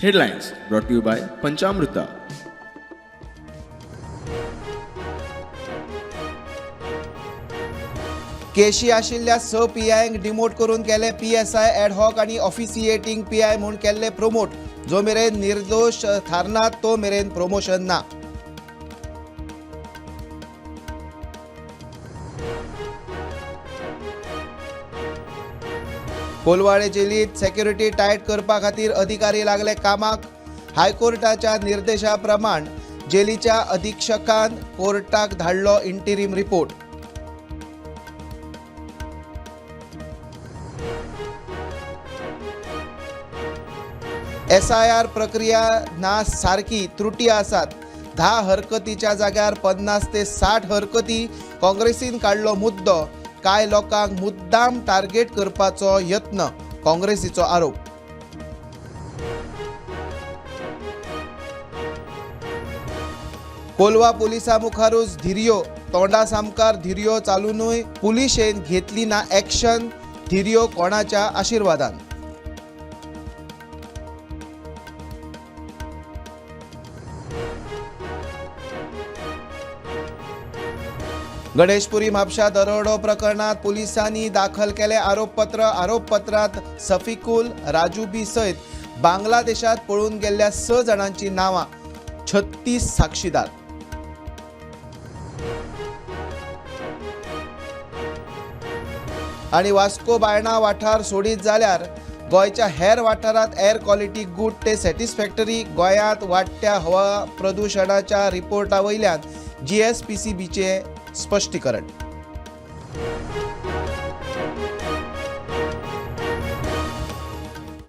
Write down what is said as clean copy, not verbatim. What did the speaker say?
Headlines brought to you by Panchamrita. Keshi आशिल्ल्या स पीआयंक demote करून केले पीएसआय एडहॉक आणि ऑफिसिएटिंग पीआय म्हूण केल्ले प्रमोट. जो मेरेन निर्दोश थारनात तो मेरेन प्रमोशन ना. कोलवाळे जेलीत सेक्युरिटी टायट करपा खातीर अधिकारी लागले कामाक. हायकोर्टाच्या निर्देशा प्रमाण जेलीच्या अधीक्षकान कोर्टाक धाडलो इंटिरीम रिपोर्ट. SIR प्रक्रिया ना सारकी त्रुटी आसात. 10 हरकतीच्या जाग्यार 50 ते 60 हरकती. काँग्रेसीन काढलो मुद्दो. कांय लोकांक मुद्दाम टार्गेट करपाचो यत्न, काँग्रेसीचो आरोप. कोलवा पुलिसा मुखारूच धिरयो. तोंडा सामकार धिरयो चालूनय पुलिशेन घेतली ना एक्शन. धिरयो कोणाच्या आशिर्वादान. गणेशपुरी म्हापशा दरोडो प्रकरणात पुलिसांनी दाखल केले आरोपपत्र. आरोपपत्रात सफिकुल, राजू बी सयत बांगलादेशात पळून गेल्ल्या 6 जाणांची नावां, 36 साक्षीदार. आणि वास्को बायणा वाठार सोडीत जाल्यार गोंयच्या हेर वाठारात एअर क्वॉलिटी गूड ते सॅटिस्फॅक्टरी. गोंयांत वाडट्या हवा प्रदूषणाच्या रिपोर्टा वयल्यान GSPCBचे स्पश्टीकरण.